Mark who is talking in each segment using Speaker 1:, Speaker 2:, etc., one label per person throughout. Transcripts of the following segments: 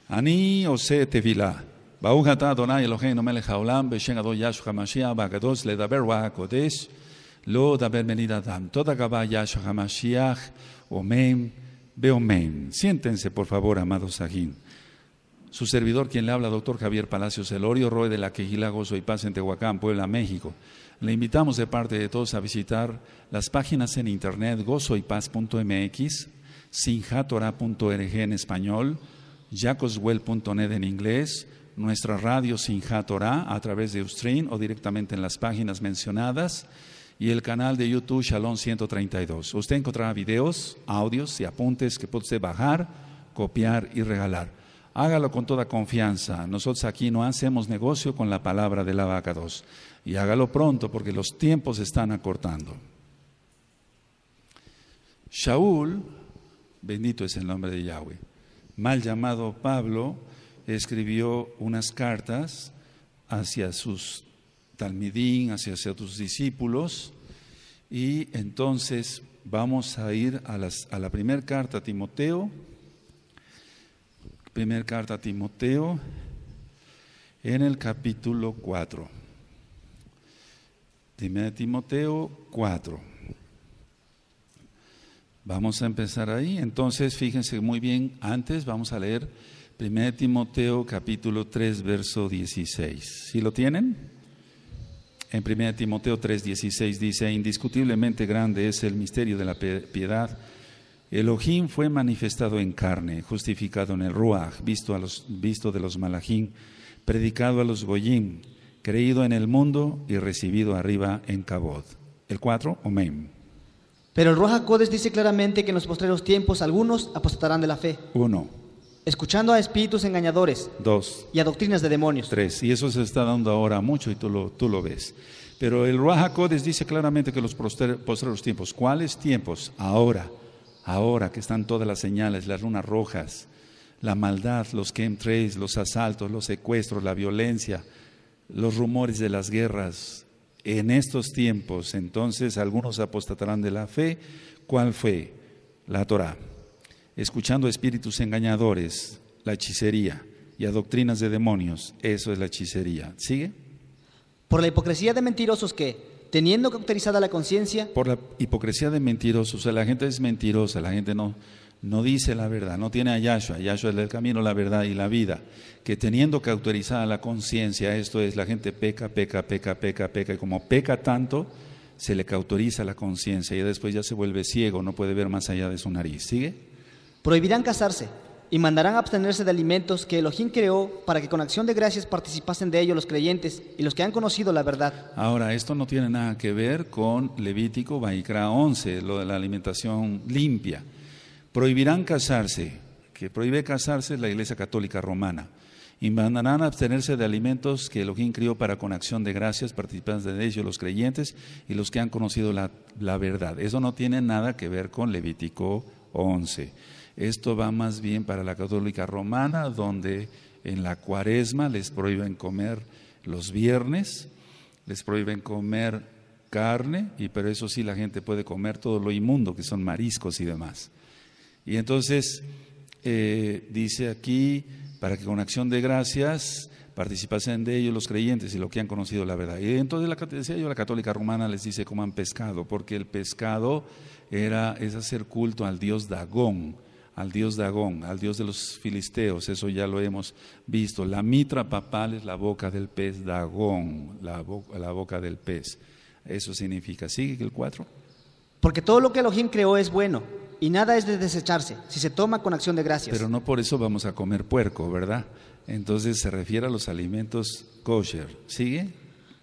Speaker 1: Ani ose tefila. Baruch atah Adonai Eloheinu melech haolam b'shem Adon Yahshua HaMashiach b'akadosh ledaber ruach hakodesh lo daber benid adam. Toda gavá Yahshua HaMashiach omen beomen. Siéntense por favor, amados sajín. Su servidor, quien le habla, doctor Javier Palacios Elorio, Roe de la Quejilá, Gozo y Paz en Tehuacán, Puebla, México. Le invitamos de parte de todos a visitar las páginas en internet gozoypaz.mx, sinjatorah.org en español, jacoswell.net en inglés, nuestra radio Sinjat Torah a través de Ustream o directamente en las páginas mencionadas y el canal de YouTube Shalom 132. Usted encontrará videos, audios y apuntes que puede usted bajar, copiar y regalar. Hágalo con toda confianza. Nosotros aquí no hacemos negocio con la palabra del Abacados. Y hágalo pronto porque los tiempos se están acortando. Shaul, bendito es el nombre de Yahweh, mal llamado Pablo, escribió unas cartas hacia sus talmidín, hacia sus discípulos. Y entonces vamos a ir a la primera carta a Timoteo. Primera carta a Timoteo, en el capítulo 4. Primera Timoteo 4. Vamos a empezar ahí. Entonces, fíjense muy bien, antes vamos a leer Primera Timoteo capítulo 3, verso 16. ¿Sí lo tienen? En Primera Timoteo 3, 16 dice: indiscutiblemente grande es el misterio de la piedad. Elohim fue manifestado en carne, justificado en el Ruach, visto de los Malachim, predicado a los Goyim, creído en el mundo y recibido arriba en Kabod. El 4, Omen.
Speaker 2: Pero el Ruach HaKodesh dice claramente que en los postreros tiempos algunos apostatarán de la fe.
Speaker 1: 1.
Speaker 2: Escuchando a espíritus engañadores.
Speaker 1: 2.
Speaker 2: Y a doctrinas de demonios.
Speaker 1: 3. Y eso se está dando ahora mucho y tú lo ves. Pero el Ruach HaKodesh dice claramente que los postreros tiempos. ¿Cuáles tiempos? Ahora que están todas las señales, las lunas rojas, la maldad, los chemtrails, los asaltos, los secuestros, la violencia, los rumores de las guerras. En estos tiempos, entonces, algunos apostatarán de la fe. ¿Cuál fue? La Torah. Escuchando espíritus engañadores, la hechicería, y a doctrinas de demonios. Eso es la hechicería. ¿Sigue?
Speaker 2: Por la hipocresía de mentirosos que, teniendo cauterizada la conciencia.
Speaker 1: Por la hipocresía de mentirosos. O sea, la gente es mentirosa, la gente no dice la verdad, no tiene a Yahshua. Yahshua es el camino, la verdad y la vida. Que teniendo cauterizada la conciencia, esto es, la gente peca, y como peca tanto, se le cauteriza la conciencia y después ya se vuelve ciego, no puede ver más allá de su nariz. ¿Sigue?
Speaker 2: Prohibirán casarse y mandarán abstenerse de alimentos que Elohim creó para que con acción de gracias participasen de ellos los creyentes y los que han conocido la verdad.
Speaker 1: Ahora, esto no tiene nada que ver con Levítico Vaikra 11, lo de la alimentación limpia. Prohibirán casarse, que prohíbe casarse es la Iglesia Católica Romana. Y mandarán abstenerse de alimentos que Elohim crió para con acción de gracias participantes de ellos los creyentes y los que han conocido la verdad. Eso no tiene nada que ver con Levítico 11. Esto va más bien para la Católica Romana, donde en la Cuaresma les prohíben comer los viernes, les prohíben comer carne, pero eso sí la gente puede comer todo lo inmundo, que son mariscos y demás. Y entonces dice aquí, para que con acción de gracias participasen de ellos los creyentes y los que han conocido la verdad. Y entonces la Católica Romana les dice coman pescado, porque el pescado es hacer culto al dios Dagón, al dios de los filisteos. Eso ya lo hemos visto. La mitra papal es la boca del pez Dagón, la boca del pez. Eso significa. ¿Sigue el 4?
Speaker 2: Porque todo lo que Elohim creó es bueno, y nada es de desecharse, si se toma con acción de gracias.
Speaker 1: Pero no por eso vamos a comer puerco, ¿verdad? Entonces se refiere a los alimentos kosher. ¿Sigue?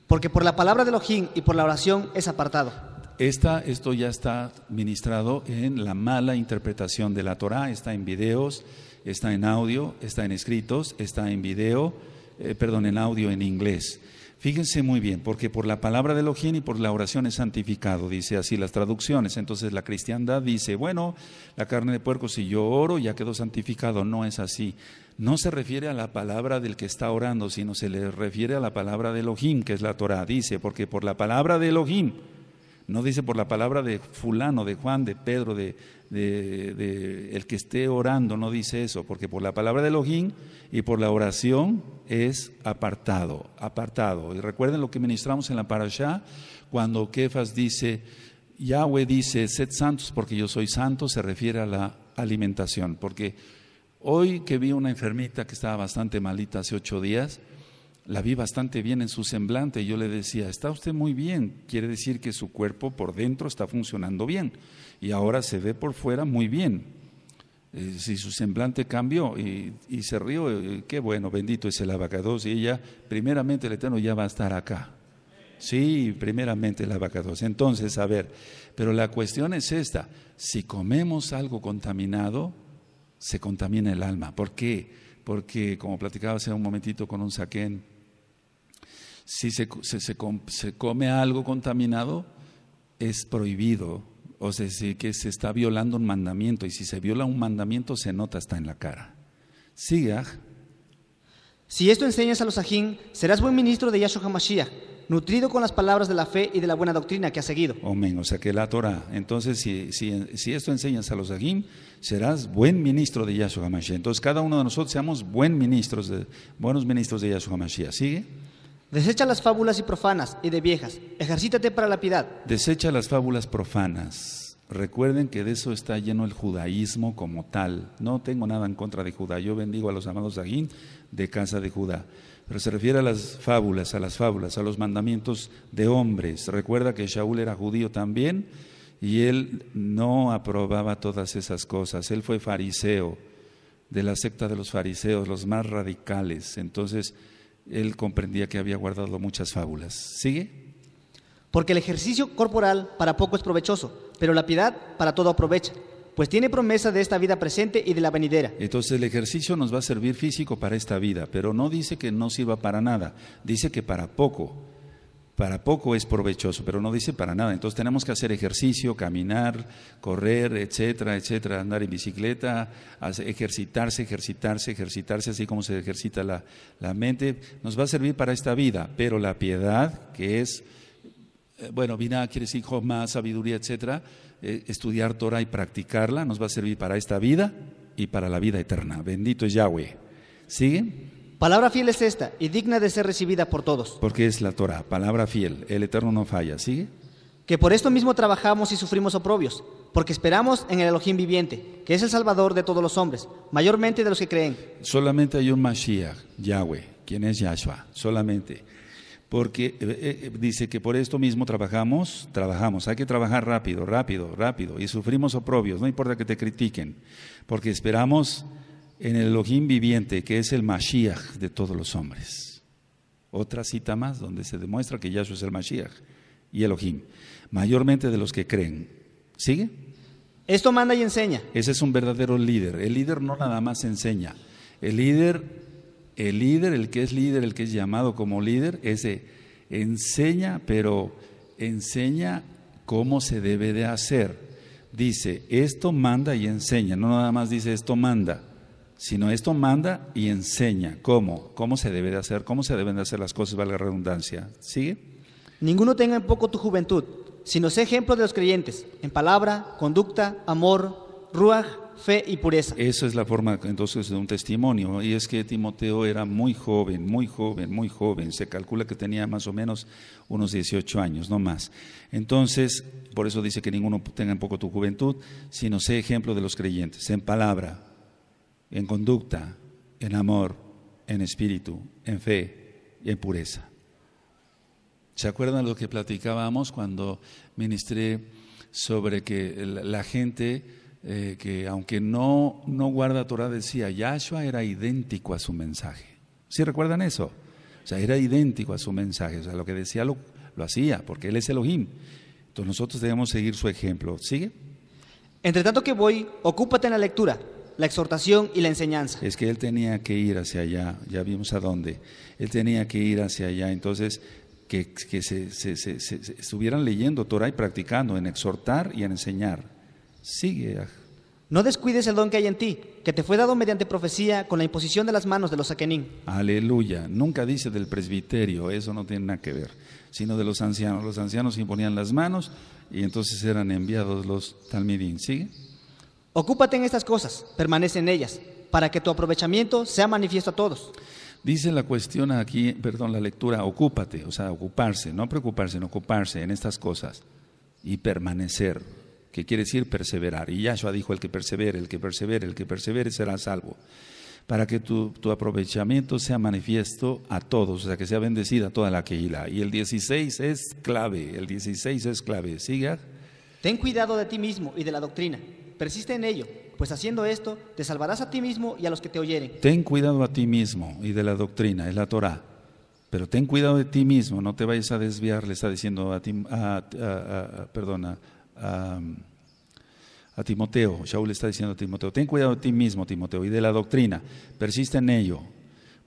Speaker 2: Porque por la palabra de Elohim y por la oración es apartado.
Speaker 1: Esto ya está ministrado en la mala interpretación de la Torah. Está en videos, está en audio, está en escritos, está en en audio en inglés. Fíjense muy bien, porque por la palabra de Elohim y por la oración es santificado, dice así las traducciones. Entonces la cristiandad dice, bueno, la carne de puerco, si yo oro ya quedó santificado. No es así. No se refiere a la palabra del que está orando, sino se le refiere a la palabra de Elohim, que es la Torah. Dice, porque por la palabra de Elohim, No dice por la palabra de fulano, de Juan, de Pedro, de el que esté orando, no dice eso, porque por la palabra de Elohim y por la oración es apartado, apartado. Y recuerden lo que ministramos en la parashá, cuando Kefas dice, Yahweh dice, sed santos porque yo soy santo, se refiere a la alimentación. Porque hoy que vi una enfermita que estaba bastante malita hace 8 días, la vi bastante bien en su semblante y yo le decía, está usted muy bien, quiere decir que su cuerpo por dentro está funcionando bien y ahora se ve por fuera muy bien. Si su semblante cambió y se rió, qué bueno, bendito es el abacados, y ella, primeramente el Eterno ya va a estar acá. Sí, primeramente el abacados. Entonces, a ver, pero la cuestión es esta, si comemos algo contaminado, se contamina el alma. ¿Por qué? Porque, como platicaba hace un momentito con un saquén, si se come algo contaminado, es prohibido, o sea, que se está violando un mandamiento, y si se viola un mandamiento se nota hasta en la cara. Siga.
Speaker 2: Si esto enseñas a los ajín, serás buen ministro de Yahshua HaMashiach, nutrido con las palabras de la fe y de la buena doctrina que has seguido.
Speaker 1: Amén, o sea que la Torah. Entonces, si esto enseñas a los ajín, serás buen ministro de Yahshua HaMashiach. Entonces, cada uno de nosotros seamos buenos ministros de Yahshua HaMashiach. ¿Sigue?
Speaker 2: Desecha las fábulas y profanas y de viejas, ejercítate para la piedad.
Speaker 1: Desecha las fábulas profanas. Recuerden que de eso está lleno el judaísmo como tal. No tengo nada en contra de Judá. Yo bendigo a los amados ajín de casa de Judá. Pero se refiere a las fábulas, a los mandamientos de hombres. Recuerda que Shaul era judío también y él no aprobaba todas esas cosas. Él fue fariseo, de la secta de los fariseos, los más radicales. Entonces, él comprendía que había guardado muchas fábulas. ¿Sigue?
Speaker 2: Porque el ejercicio corporal para poco es provechoso, pero la piedad para todo aprovecha, pues tiene promesa de esta vida presente y de la venidera.
Speaker 1: Entonces el ejercicio nos va a servir físico para esta vida, pero no dice que no sirva para nada, dice que para poco es provechoso, pero no dice para nada. Entonces tenemos que hacer ejercicio, caminar, correr, etcétera, etcétera, andar en bicicleta, ejercitarse, así como se ejercita la mente, nos va a servir para esta vida, pero la piedad, que es, Binah quiere decir Jochma, sabiduría, etcétera, estudiar Torah y practicarla, nos va a servir para esta vida y para la vida eterna. Bendito es Yahweh. ¿Sigue?
Speaker 2: Palabra fiel es esta y digna de ser recibida por todos.
Speaker 1: Porque es la Torah, palabra fiel, el Eterno no falla. ¿Sigue?
Speaker 2: Que por esto mismo trabajamos y sufrimos oprobios, porque esperamos en el Elohim viviente, que es el Salvador de todos los hombres, mayormente de los que creen.
Speaker 1: Solamente hay un Mashiach, Yahweh, quien es Yahshua, solamente. Porque dice que por esto mismo trabajamos, hay que trabajar rápido, y sufrimos oprobios, no importa que te critiquen, porque esperamos en el Elohim viviente, que es el Mashiach de todos los hombres. Otra cita más donde se demuestra que Yahshua es el Mashiach y Elohim, mayormente de los que creen. ¿Sigue?
Speaker 2: Esto manda y enseña.
Speaker 1: Ese es un verdadero líder. El líder no nada más enseña. El líder, el que es llamado como líder, ese enseña, pero enseña cómo se debe de hacer. Dice, esto manda y enseña, no nada más dice esto manda, sino esto manda y enseña cómo se debe de hacer, cómo se deben de hacer las cosas, valga la redundancia. ¿Sigue?
Speaker 2: Ninguno tenga en poco tu juventud, sino sé ejemplo de los creyentes, en palabra, conducta, amor, ruaj, fe y pureza.
Speaker 1: Esa es la forma entonces de un testimonio, y es que Timoteo era muy joven, se calcula que tenía más o menos unos 18 años, no más. Entonces, por eso dice que ninguno tenga en poco tu juventud, sino sé ejemplo de los creyentes, en palabra, en conducta, en amor, en espíritu, en fe y en pureza. ¿Se acuerdan de lo que platicábamos cuando ministré sobre que la gente que aunque no guarda Torah decía, Yahshua era idéntico a su mensaje? ¿Sí recuerdan eso? O sea, era idéntico a su mensaje, o sea, lo que decía lo hacía, porque Él es Elohim. Entonces nosotros debemos seguir su ejemplo. ¿Sigue?
Speaker 2: Entre tanto que voy, ocúpate en la lectura, la exhortación y la enseñanza.
Speaker 1: Es que él tenía que ir hacia allá, ya vimos a dónde. Él tenía que ir hacia allá, entonces que se estuvieran leyendo Torah y practicando en exhortar y en enseñar. Sigue.
Speaker 2: No descuides el don que hay en ti, que te fue dado mediante profecía con la imposición de las manos de los Saquenín.
Speaker 1: Aleluya. Nunca dice del presbiterio, eso no tiene nada que ver, sino de los ancianos. Los ancianos imponían las manos y entonces eran enviados los talmidín. ¿Sigue?
Speaker 2: Ocúpate en estas cosas, permanece en ellas, para que tu aprovechamiento sea manifiesto a todos.
Speaker 1: Dice la cuestión aquí, perdón, la lectura, ocúpate, o sea, ocuparse, no preocuparse, sino ocuparse en estas cosas y permanecer, que quiere decir perseverar. Y Yahshua dijo, el que persevere será salvo. Para que tu aprovechamiento sea manifiesto a todos, o sea, que sea bendecida toda la Kehilá. Y el 16 es clave, ¿sigue?
Speaker 2: Ten cuidado de ti mismo y de la doctrina, persiste en ello, pues haciendo esto te salvarás a ti mismo y a los que te oyeren.
Speaker 1: Ten cuidado a ti mismo y de la doctrina, es la Torah. Pero ten cuidado de ti mismo, no te vayas a desviar, le está diciendo a Timoteo, Shaul le está diciendo a Timoteo, ten cuidado de ti mismo, Timoteo, y de la doctrina, persiste en ello,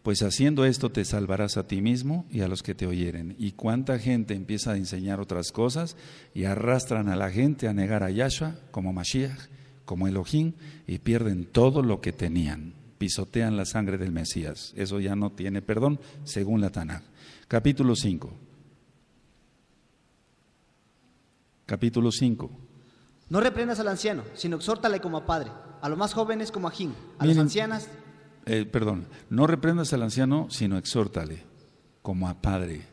Speaker 1: pues haciendo esto te salvarás a ti mismo y a los que te oyeren. Y cuánta gente empieza a enseñar otras cosas y arrastran a la gente a negar a Yahshua como Mashiach, como Elohim, y pierden todo lo que tenían, pisotean la sangre del Mesías. Eso ya no tiene perdón, según la Tanaj. Capítulo 5.
Speaker 2: No reprendas al anciano, sino exhórtale como a padre, a los más jóvenes como a Jim, a
Speaker 1: Miren,
Speaker 2: las ancianas.
Speaker 1: No reprendas al anciano, sino exhórtale como a padre.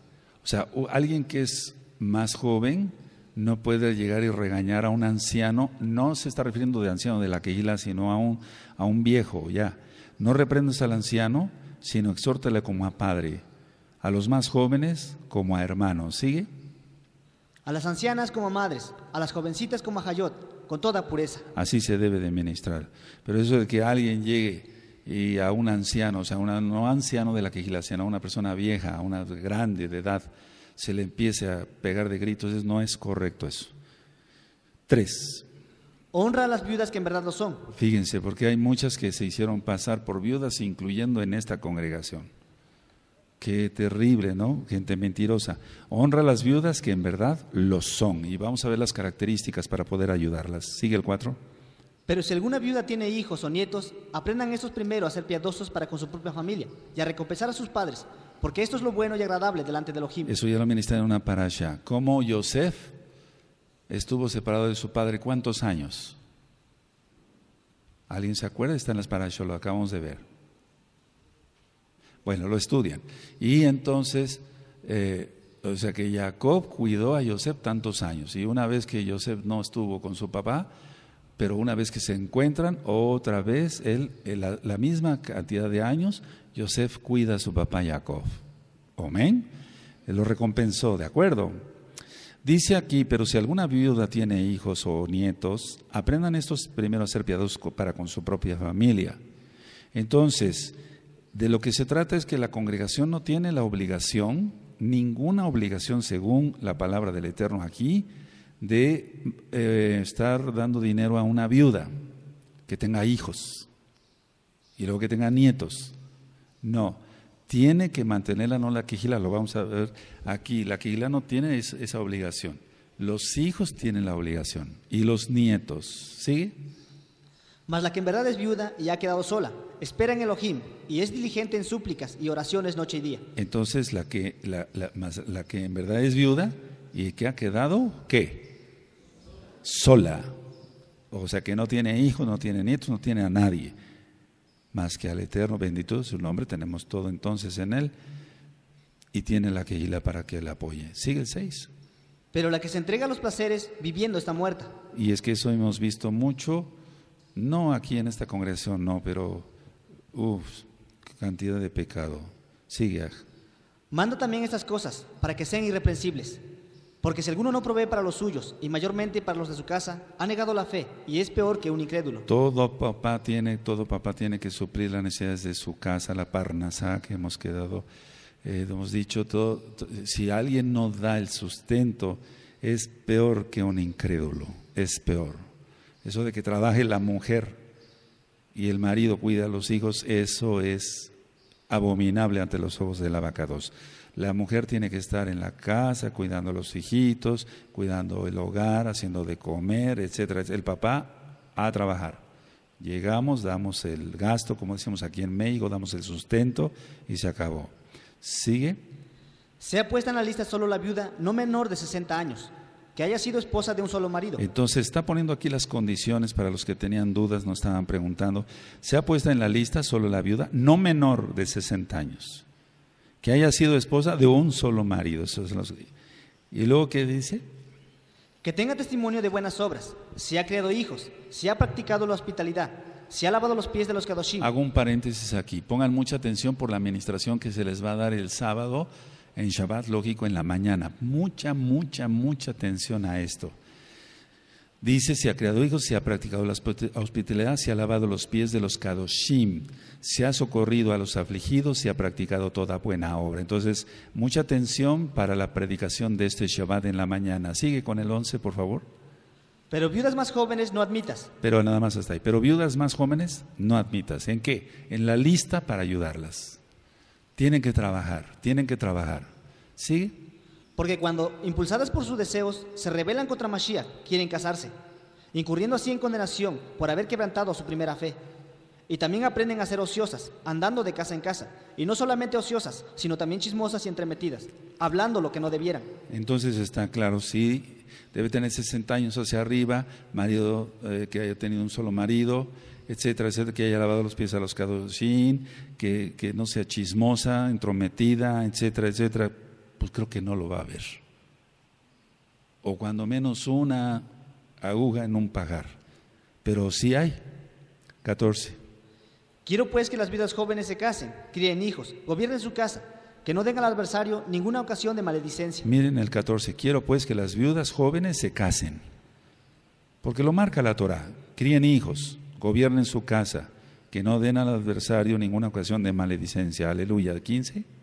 Speaker 1: O sea, alguien que es más joven no puede llegar y regañar a un anciano, no se está refiriendo de anciano de la Kehilá, sino a un viejo, ya. No reprendas al anciano, sino exhórtale como a padre, a los más jóvenes como a hermanos. ¿Sigue?
Speaker 2: A las ancianas como a madres, a las jovencitas como a Hayot, con toda pureza.
Speaker 1: Así se debe de ministrar. Pero eso de que alguien llegue y a un anciano, o sea, no anciano de la Kehilá, sino a una persona vieja, a una grande de edad, se le empiece a pegar de gritos, no es correcto eso. 3.
Speaker 2: Honra a las viudas que en verdad lo son.
Speaker 1: Fíjense, porque hay muchas que se hicieron pasar por viudas, incluyendo en esta congregación. Qué terrible, ¿no? Gente mentirosa. Honra a las viudas que en verdad lo son. Y vamos a ver las características para poder ayudarlas. Sigue el 4.
Speaker 2: Pero si alguna viuda tiene hijos o nietos, aprendan estos primero a ser piadosos para con su propia familia y a recompensar a sus padres, porque esto es lo bueno y agradable delante de Elohim.
Speaker 1: Eso ya lo ministré en una parasha. ¿Cómo Yosef estuvo separado de su padre cuántos años? ¿Alguien se acuerda? Está en las parashas, lo acabamos de ver. Bueno, lo estudian. Y entonces, o sea que Jacob cuidó a Yosef tantos años. Y una vez que Yosef no estuvo con su papá, pero una vez que se encuentran, otra vez, la misma cantidad de años, Yosef cuida a su papá Jacob. Amén. Él lo recompensó, ¿de acuerdo? Dice aquí, pero si alguna viuda tiene hijos o nietos, aprendan estos primero a ser piadosos para con su propia familia. Entonces, de lo que se trata es que la congregación no tiene la obligación, ninguna obligación según la palabra del Eterno aquí, de estar dando dinero a una viuda que tenga hijos y luego que tenga nietos. No, tiene que mantenerla, no la Kehilá, lo vamos a ver aquí. La Kehilá no tiene esa obligación. Los hijos tienen la obligación y los nietos. ¿Sigue?
Speaker 2: Mas la que en verdad es viuda y ha quedado sola, espera en Elohim y es diligente en súplicas y oraciones noche y día.
Speaker 1: Entonces la que en verdad es viuda y que ha quedado, ¿qué? Sola. O sea que no tiene hijos, no tiene nietos, no tiene a nadie. Más que al Eterno, bendito es su nombre, tenemos todo entonces en Él y tiene la Kehilá para que la apoye. Sigue el 6.
Speaker 2: Pero la que se entrega a los placeres viviendo está muerta.
Speaker 1: Y es que eso hemos visto mucho, no aquí en esta congregación, no, pero qué cantidad de pecado. Sigue.
Speaker 2: Manda también estas cosas para que sean irreprensibles. Porque si alguno no provee para los suyos, y mayormente para los de su casa, ha negado la fe, y es peor que un incrédulo.
Speaker 1: Todo papá tiene que suplir las necesidades de su casa, la parnasá que hemos dicho, si alguien no da el sustento, es peor que un incrédulo, es peor. Eso de que trabaje la mujer y el marido cuida a los hijos, eso es abominable ante los ojos del abacados. La mujer tiene que estar en la casa cuidando a los hijitos, cuidando el hogar, haciendo de comer, etcétera. El papá a trabajar. Llegamos, damos el gasto, como decimos aquí en México, damos el sustento y se acabó. ¿Sigue?
Speaker 2: Sea puesta en la lista solo la viuda no menor de 60 años, que haya sido esposa de un solo marido.
Speaker 1: Entonces está poniendo aquí las condiciones para los que tenían dudas, nos estaban preguntando. Sea puesta en la lista solo la viuda no menor de 60 años, que haya sido esposa de un solo marido. ¿Y luego qué dice?
Speaker 2: Que tenga testimonio de buenas obras, si ha criado hijos, si ha practicado la hospitalidad, si ha lavado los pies de los kadoshim.
Speaker 1: Hago un paréntesis aquí. Pongan mucha atención por la administración que se les va a dar el sábado en Shabbat, lógico, en la mañana. Mucha atención a esto. Dice, si ha criado hijos, si ha practicado la hospitalidad, si ha lavado los pies de los kadoshim, si ha socorrido a los afligidos, si ha practicado toda buena obra. Entonces, mucha atención para la predicación de este Shabbat en la mañana. Sigue con el 11, por favor.
Speaker 2: Pero viudas más jóvenes no admitas.
Speaker 1: Pero nada más hasta ahí. Pero viudas más jóvenes no admitas. ¿En qué? En la lista para ayudarlas. Tienen que trabajar. ¿Sí?
Speaker 2: Porque cuando, impulsadas por sus deseos, se rebelan contra Mashiach, quieren casarse, incurriendo así en condenación por haber quebrantado su primera fe. Y también aprenden a ser ociosas, andando de casa en casa. Y no solamente ociosas, sino también chismosas y entremetidas, hablando lo que no debieran.
Speaker 1: Entonces está claro, sí, debe tener 60 años hacia arriba, marido que haya tenido un solo marido, etcétera, etcétera, que haya lavado los pies a los kadoshim, que no sea chismosa, entrometida, etcétera, etcétera. Pues creo que no lo va a ver. O cuando menos una aguja en un pajar. Pero sí hay. 14.
Speaker 2: Quiero pues que las viudas jóvenes se casen, críen hijos, gobiernen su casa, que no den al adversario ninguna ocasión de maledicencia.
Speaker 1: Miren el 14. Quiero pues que las viudas jóvenes se casen. Porque lo marca la Torah. Críen hijos, gobiernen su casa, que no den al adversario ninguna ocasión de maledicencia. Aleluya. 15.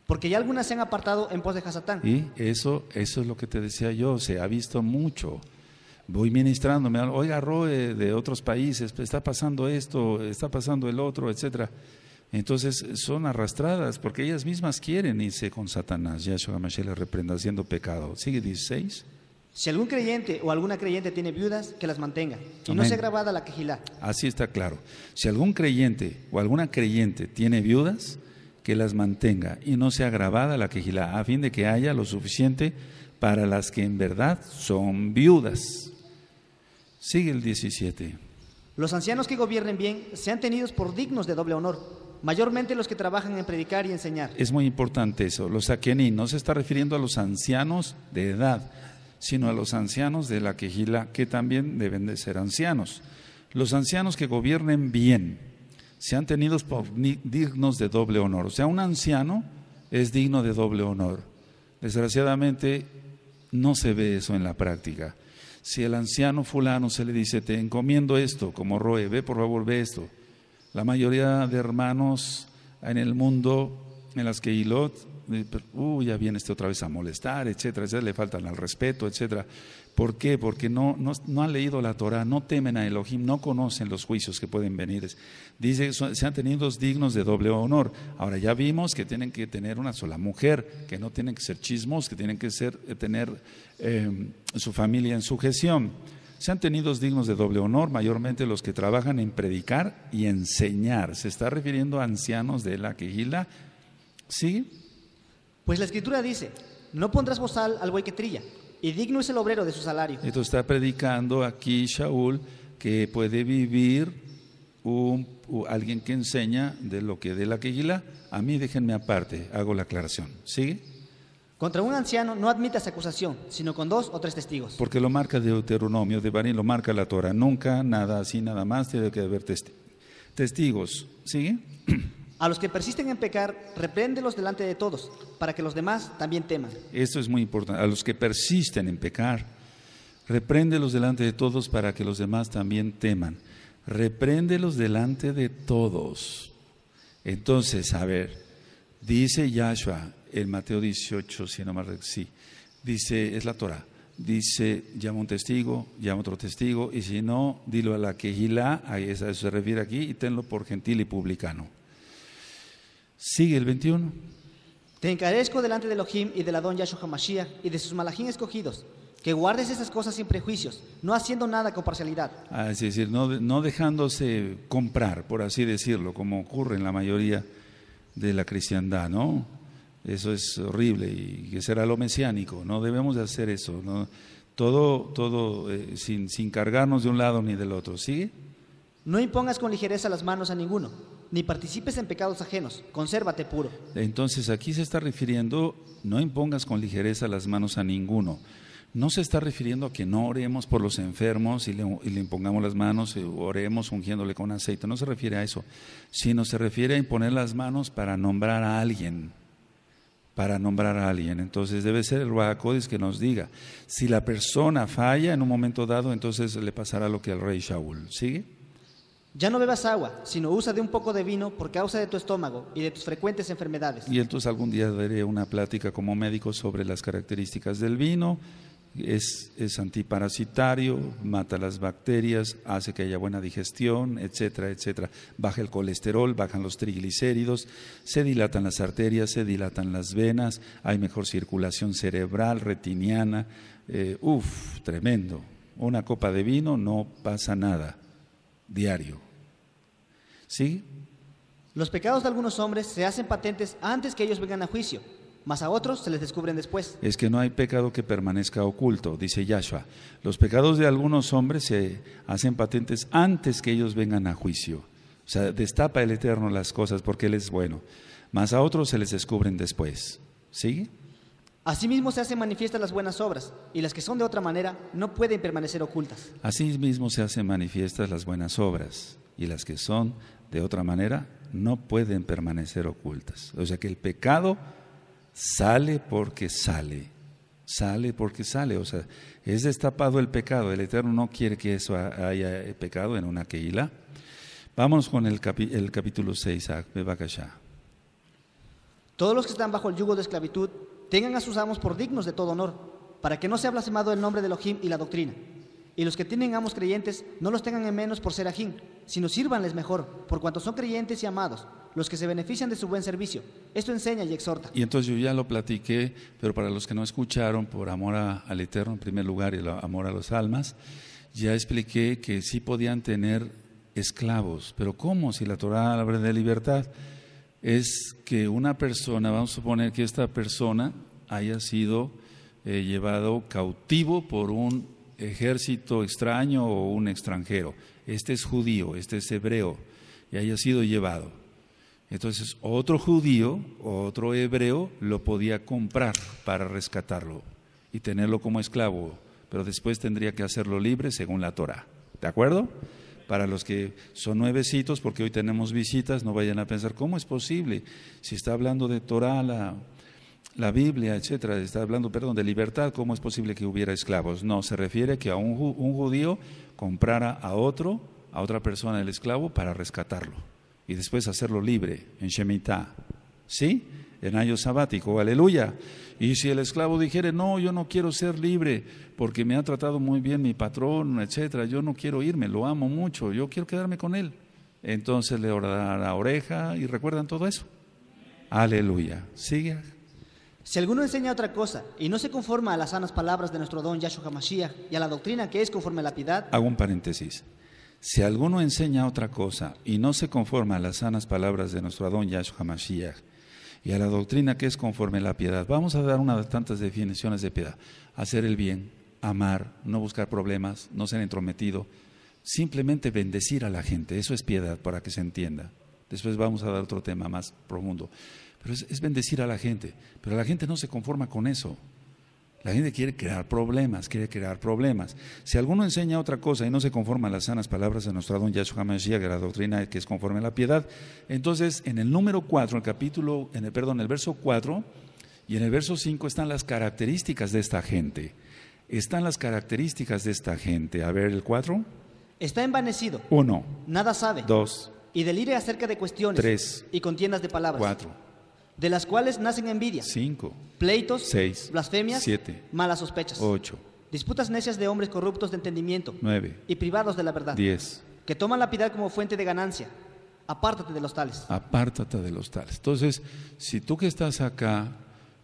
Speaker 2: Porque ya algunas se han apartado en pos de Hasatán.
Speaker 1: Y eso es lo que te decía yo, se ha visto mucho. Voy ministrándome, oiga, Roe, de otros países, está pasando esto, está pasando el otro, etcétera. Entonces son arrastradas porque ellas mismas quieren irse con Satanás. Yahshua HaMashiach les reprenda haciendo pecado. Sigue 16.
Speaker 2: Si algún creyente o alguna creyente tiene viudas, que las mantenga y no sea grabada la quejilá.
Speaker 1: Así está claro. Si algún creyente o alguna creyente tiene viudas, que las mantenga y no sea grabada la quejilá, a fin de que haya lo suficiente para las que en verdad son viudas. Sigue el 17.
Speaker 2: Los ancianos que gobiernen bien sean tenidos por dignos de doble honor, mayormente los que trabajan en predicar y enseñar.
Speaker 1: Es muy importante eso. Los Akenim no se está refiriendo a los ancianos de edad, sino a los ancianos de la quejilá, que también deben de ser ancianos. Los ancianos que gobiernen bien sean tenidos por dignos de doble honor. O sea, un anciano es digno de doble honor. Desgraciadamente no se ve eso en la práctica. Si el anciano fulano se le dice, te encomiendo esto, como Roe, ve por favor, ve esto. La mayoría de hermanos en el mundo, en las Keilot, ya viene otra vez a molestar, etcétera, etcétera, le faltan al respeto, etcétera. ¿Por qué? Porque no han leído la Torah, no temen a Elohim, no conocen los juicios que pueden venir. Dice, sean tenidos dignos de doble honor. Ahora ya vimos que tienen que tener una sola mujer, que no tienen que ser chismos, que tienen que tener su familia en sujeción. Sean tenidos dignos de doble honor, mayormente los que trabajan en predicar y enseñar. Se está refiriendo a ancianos de la quejilá. ¿Sí?
Speaker 2: Pues la Escritura dice, no pondrás bozal al buey que trilla, y digno es el obrero de su salario.
Speaker 1: Esto está predicando aquí Shaul que puede vivir alguien que enseña de lo que de la quejilá. A mí déjenme aparte, hago la aclaración. ¿Sigue?
Speaker 2: Contra un anciano no admitas acusación, sino con 2 o 3 testigos. Porque
Speaker 1: lo marca Deuteronomio, de Barín lo marca la Torah. Nunca, nada así, nada más, tiene que haber testigos. ¿Sigue?
Speaker 2: A los que persisten en pecar, repréndelos delante de todos, para que los demás también teman.
Speaker 1: Esto es muy importante. A los que persisten en pecar, repréndelos delante de todos, para que los demás también teman. Repréndelos delante de todos. Entonces, a ver, dice Yahshua en Mateo 18, si no mal recuerdo, sí, dice, es la Torah, dice, llama un testigo, llama otro testigo, y si no, dilo a la quejilá, a eso se refiere aquí, y tenlo por gentil y publicano. Sigue el 21.
Speaker 2: Te encarezco delante de Elohim y del Adón Yahshua HaMashiach y de sus malachim escogidos, que guardes esas cosas sin prejuicios, no haciendo nada con parcialidad.
Speaker 1: Es decir, no dejándose comprar, por así decirlo, como ocurre en la mayoría de la cristiandad, ¿no? Eso es horrible y que será lo mesiánico, no debemos de hacer eso, ¿no? Todo sin cargarnos de un lado ni del otro, ¿sigue?
Speaker 2: No impongas con ligereza las manos a ninguno, ni participes en pecados ajenos, consérvate puro.
Speaker 1: Entonces aquí se está refiriendo, no impongas con ligereza las manos a ninguno. No se está refiriendo a que no oremos por los enfermos y le impongamos las manos, oremos ungiéndole con aceite, no se refiere a eso, sino se refiere a imponer las manos para nombrar a alguien. Entonces debe ser el Ruach HaKodesh que nos diga. Si la persona falla en un momento dado, entonces le pasará lo que al rey Shaul. ¿Sigue?
Speaker 2: Ya no bebas agua, sino usa de un poco de vino por causa de tu estómago y de tus frecuentes enfermedades.
Speaker 1: Y entonces algún día daré una plática como médico sobre las características del vino. Es antiparasitario, mata las bacterias, hace que haya buena digestión, etcétera, etcétera. Baja el colesterol, bajan los triglicéridos, se dilatan las arterias, se dilatan las venas, hay mejor circulación cerebral, retiniana. Tremendo. Una copa de vino no pasa nada, diario. ¿Sí?
Speaker 2: Los pecados de algunos hombres se hacen patentes antes que ellos vengan a juicio, mas a otros se les descubren después.
Speaker 1: Es que no hay pecado que permanezca oculto, dice Yahshua. Los pecados de algunos hombres se hacen patentes antes que ellos vengan a juicio. O sea, destapa el Eterno las cosas porque Él es bueno, mas a otros se les descubren después. ¿Sigue?
Speaker 2: Asimismo se hacen manifiestas las buenas obras, y las que son de otra manera no pueden permanecer ocultas.
Speaker 1: Asimismo se hacen manifiestas las buenas obras, y las que son de otra manera no pueden permanecer ocultas. O sea que el pecado sale porque sale, o sea, es destapado el pecado. El Eterno no quiere que eso haya pecado en una Keilah. Vamos con el capítulo 6, Bebakashá.
Speaker 2: Todos los que están bajo el yugo de esclavitud tengan a sus amos por dignos de todo honor, para que no sea blasfemado el nombre de Elohim y la doctrina. Y los que tienen amos creyentes no los tengan en menos por ser ajín, sino sírvanles mejor, por cuanto son creyentes y amados, los que se benefician de su buen servicio. Esto enseña y exhorta.
Speaker 1: Y entonces yo ya lo platiqué, pero para los que no escucharon, por amor al Eterno en primer lugar y amor a las almas, ya expliqué que sí podían tener esclavos. Pero ¿cómo? Si la Torah habla de libertad, es que una persona, vamos a suponer que esta persona haya sido llevado cautivo por un ejército extraño o un extranjero. Este es judío, este es hebreo, y haya sido llevado. Entonces otro judío o otro hebreo lo podía comprar para rescatarlo y tenerlo como esclavo, pero después tendría que hacerlo libre según la Torah. ¿De acuerdo? Para los que son nuevecitos, porque hoy tenemos visitas, no vayan a pensar, ¿cómo es posible? Si está hablando de Torah, la Biblia, etcétera, está hablando, de libertad, ¿cómo es posible que hubiera esclavos? No, se refiere que a un judío comprara a otra persona el esclavo para rescatarlo y después hacerlo libre en Shemitah, ¿sí? En año sabático, aleluya. Y si el esclavo dijere, no, yo no quiero ser libre porque me ha tratado muy bien mi patrón, etcétera, yo no quiero irme, lo amo mucho, yo quiero quedarme con él, entonces le orará la oreja. ¿Y recuerdan todo eso? Aleluya. Sigue.
Speaker 2: Si alguno enseña otra cosa y no se conforma a las sanas palabras de nuestro don Yahshua HaMashiach y a la doctrina que es conforme a la piedad.
Speaker 1: Hago un paréntesis. Si alguno enseña otra cosa y no se conforma a las sanas palabras de nuestro don Yahshua HaMashiach y a la doctrina que es conforme a la piedad, vamos a dar una de tantas definiciones de piedad: hacer el bien, amar, no buscar problemas, no ser entrometido, simplemente bendecir a la gente. Eso es piedad, para que se entienda. Después vamos a dar otro tema más profundo. Pero es bendecir a la gente. Pero la gente no se conforma con eso. La gente quiere crear problemas. Si alguno enseña otra cosa y no se conforma a las sanas palabras de nuestro don Yahshua HaMashiach, la doctrina que es conforme a la piedad, entonces en el número 4, el verso 4 y en el verso 5 están las características de esta gente. A ver, el 4.
Speaker 2: Está envanecido.
Speaker 1: 1.
Speaker 2: Nada sabe.
Speaker 1: 2.
Speaker 2: Y delire acerca de cuestiones.
Speaker 1: 3.
Speaker 2: Y contiendas de palabras.
Speaker 1: 4.
Speaker 2: De las cuales nacen envidia,
Speaker 1: 5,
Speaker 2: pleitos,
Speaker 1: 6,
Speaker 2: blasfemias,
Speaker 1: 7,
Speaker 2: malas sospechas,
Speaker 1: 8,
Speaker 2: disputas necias de hombres corruptos de entendimiento,
Speaker 1: 9,
Speaker 2: y privados de la verdad,
Speaker 1: 10,
Speaker 2: que toman la piedad como fuente de ganancia. Apártate de los tales.
Speaker 1: Apártate de los tales. Entonces, si tú que estás acá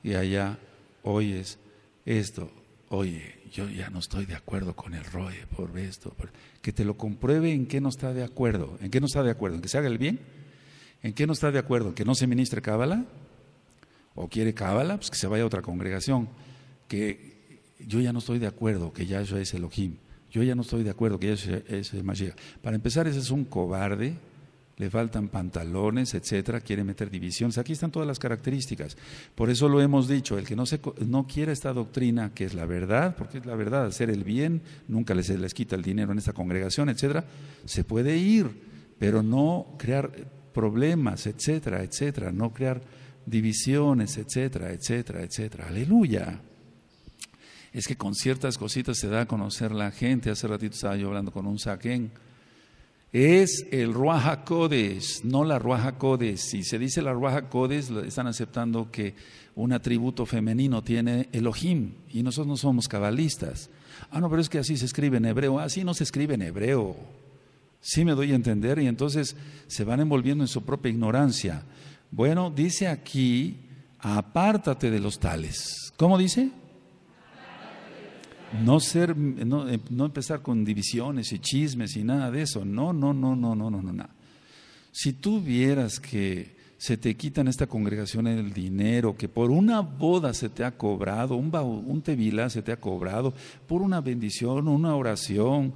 Speaker 1: y allá oyes esto oye, yo ya no estoy de acuerdo con el ROE por esto, que te lo compruebe en qué no está de acuerdo. ¿En qué no está de acuerdo? ¿En que se haga el bien? ¿En qué no está de acuerdo? ¿En que no se ministre cábala? ¿O quiere cábala? Pues que se vaya a otra congregación. Que yo ya no estoy de acuerdo que Yahshua es Elohim. Yo ya no estoy de acuerdo que Yahshua es el Mashiach. Para empezar, ese es un cobarde, le faltan pantalones, etcétera, quiere meter divisiones. Aquí están todas las características. Por eso lo hemos dicho, el que no quiera esta doctrina, que es la verdad, porque es la verdad, hacer el bien, nunca se les quita el dinero en esta congregación, etcétera, se puede ir, pero no crear problemas, etcétera, etcétera, no crear divisiones, etcétera, etcétera, etcétera. Aleluya. Es que con ciertas cositas se da a conocer la gente. Hace ratito estaba yo hablando con un saquén. Es el Ruach HaKodesh, no la Ruach HaKodesh. Si se dice la Ruach HaKodesh, están aceptando que un atributo femenino tiene Elohim, y nosotros no somos cabalistas. No, pero es que así se escribe en hebreo. Así no se escribe en hebreo. Sí me doy a entender, y entonces se van envolviendo en su propia ignorancia. Bueno, dice aquí, apártate de los tales. ¿Cómo dice? No empezar con divisiones y chismes y nada de eso. No. Si tú vieras que se te quita en esta congregación el dinero, que por una boda se te ha cobrado, un tevilá se te ha cobrado, por una bendición, una oración,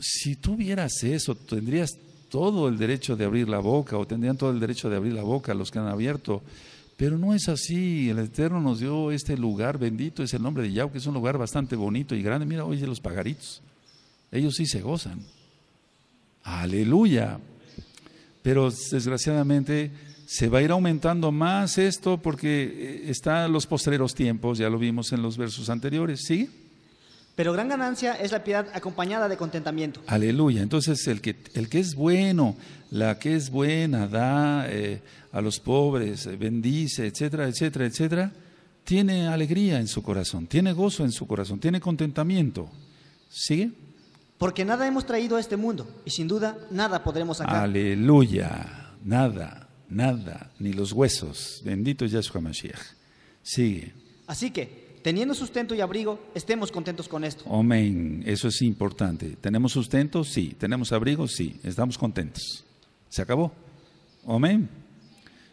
Speaker 1: si tú vieras eso, tendrías todo el derecho de abrir la boca, o tendrían todo el derecho de abrir la boca los que han abierto. Pero no es así. El Eterno nos dio este lugar, bendito es el nombre de Yahweh, que es un lugar bastante bonito y grande. Mira, oye, los pajaritos, ellos sí se gozan. Aleluya. Pero desgraciadamente se va a ir aumentando más esto, porque están los postreros tiempos, ya lo vimos en los versos anteriores. ¿Sigue?
Speaker 2: Pero gran ganancia es la piedad acompañada de contentamiento.
Speaker 1: Aleluya. Entonces el que es bueno, la que es buena, da a los pobres, bendice, etcétera, etcétera, etcétera, tiene alegría en su corazón, tiene gozo en su corazón, tiene contentamiento. ¿Sigue?
Speaker 2: Porque nada hemos traído a este mundo, y sin duda nada podremos sacar.
Speaker 1: Aleluya. Nada, ni los huesos. Bendito es Yahshua Mashiach. Sigue.
Speaker 2: Así que, teniendo sustento y abrigo, estemos contentos con esto.
Speaker 1: Amén, eso es importante. ¿Tenemos sustento? Sí. ¿Tenemos abrigo? Sí. Estamos contentos. ¿Se acabó? Amén.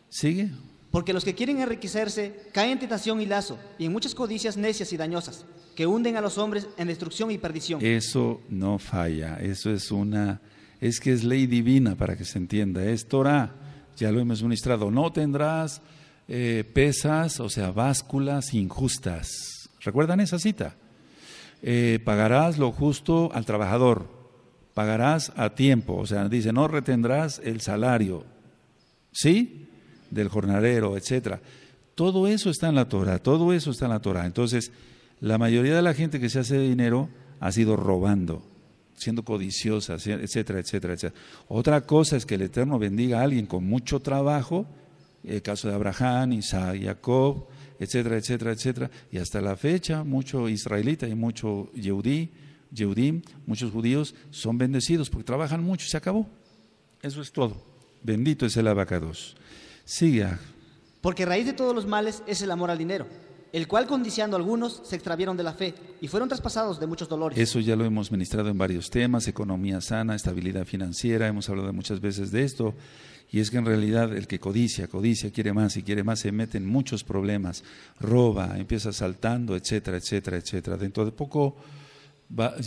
Speaker 1: ¿Sigue?
Speaker 2: Porque los que quieren enriquecerse caen en tentación y lazo, y en muchas codicias necias y dañosas, que hunden a los hombres en destrucción y perdición.
Speaker 1: Eso no falla, eso es que es ley divina, para que se entienda, es Torah, ya lo hemos ministrado. No tendrás pesas, o sea, básculas injustas. ¿Recuerdan esa cita? Pagarás lo justo al trabajador, pagarás a tiempo, o sea, dice, no retendrás el salario, ¿sí?, del jornalero, etcétera. Todo eso está en la Torah, todo eso está en la Torah. Entonces, la mayoría de la gente que se hace dinero ha sido robando, siendo codiciosa, etcétera, etcétera, etcétera. Otra cosa es que el Eterno bendiga a alguien con mucho trabajo, el caso de Abraham, Isaac, Jacob, etcétera, etcétera, etcétera. Y hasta la fecha, mucho israelita y mucho Yehudim, muchos judíos son bendecidos porque trabajan mucho y se acabó. Eso es todo. Bendito es el Abacados. Siga.
Speaker 2: Porque raíz de todos los males es el amor al dinero, el cual codiciando algunos se extraviaron de la fe y fueron traspasados de muchos dolores.
Speaker 1: Eso ya lo hemos ministrado en varios temas: economía sana, estabilidad financiera. Hemos hablado muchas veces de esto, y es que en realidad el que codicia, quiere más y quiere más, se mete en muchos problemas, roba, empieza saltando, etcétera, etcétera, etcétera. Dentro de poco,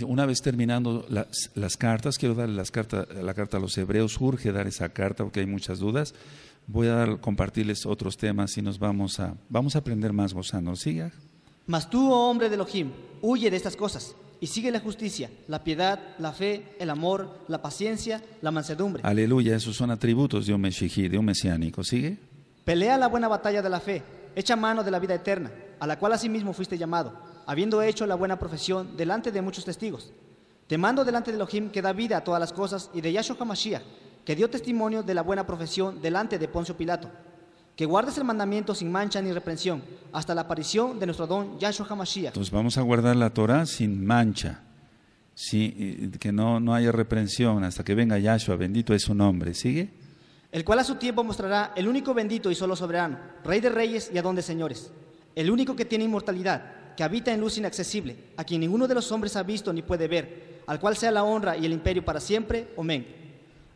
Speaker 1: una vez terminando las cartas, quiero darle la carta a los hebreos, urge dar esa carta porque hay muchas dudas. Voy a compartirles otros temas y nos vamos a aprender más gozando. ¿Siga?
Speaker 2: Mas tú, oh hombre de Elohim, huye de estas cosas y sigue la justicia, la piedad, la fe, el amor, la paciencia, la mansedumbre.
Speaker 1: Aleluya, esos son atributos de un meshijí, de un mesiánico. ¿Sigue?
Speaker 2: Pelea la buena batalla de la fe, echa mano de la vida eterna, a la cual asimismo fuiste llamado, habiendo hecho la buena profesión delante de muchos testigos. Te mando delante de Elohim, que da vida a todas las cosas, y de Yahshua HaMashiach, que dio testimonio de la buena profesión delante de Poncio Pilato, que guardes el mandamiento sin mancha ni reprensión, hasta la aparición de nuestro don Yahshua HaMashiach.
Speaker 1: Entonces vamos a guardar la Torah sin mancha, sí, que no haya reprensión hasta que venga Yahshua, bendito es su nombre. ¿Sigue?
Speaker 2: El cual a su tiempo mostrará el único bendito y solo soberano, Rey de reyes y Adón de señores, el único que tiene inmortalidad, que habita en luz inaccesible, a quien ninguno de los hombres ha visto ni puede ver, al cual sea la honra y el imperio para siempre. Amén.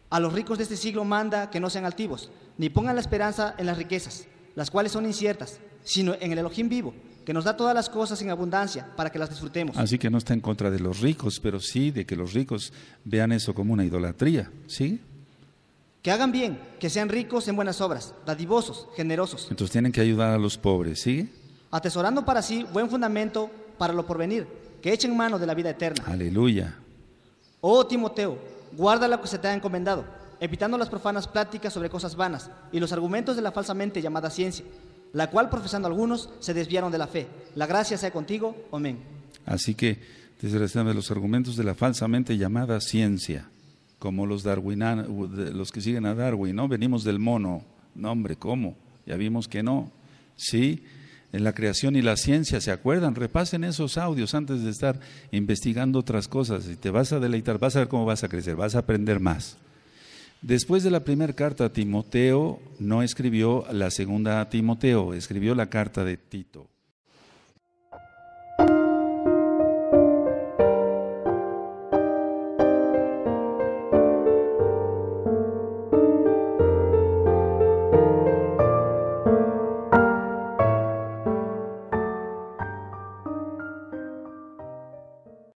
Speaker 2: A los ricos de este siglo manda que no sean altivos, ni pongan la esperanza en las riquezas, las cuales son inciertas, sino en el Elohim vivo, que nos da todas las cosas en abundancia para que las disfrutemos.
Speaker 1: Así que no está en contra de los ricos, pero sí de que los ricos vean eso como una idolatría, ¿sí?
Speaker 2: Que hagan bien, que sean ricos en buenas obras, dadivosos, generosos,
Speaker 1: Entonces tienen que ayudar a los pobres, ¿sí?
Speaker 2: atesorando para sí buen fundamento para lo porvenir, que echen mano de la vida eterna.
Speaker 1: Aleluya.
Speaker 2: Oh Timoteo, guarda lo que se te ha encomendado, evitando las profanas pláticas sobre cosas vanas y los argumentos de la falsamente llamada ciencia, la cual profesando algunos se desviaron de la fe. La gracia sea contigo. Amén.
Speaker 1: Así que desgraciadamente los argumentos de la falsamente llamada ciencia, como los darwinanos, los que siguen a Darwin, ¿no? Venimos del mono. No, hombre, ¿cómo? Ya vimos que no. Sí, en la creación y la ciencia, ¿se acuerdan? Repasen esos audios antes de estar investigando otras cosas y te vas a deleitar, vas a ver cómo vas a crecer, vas a aprender más. Después de la primera carta a Timoteo, no escribió la segunda a Timoteo, escribió la carta de Tito.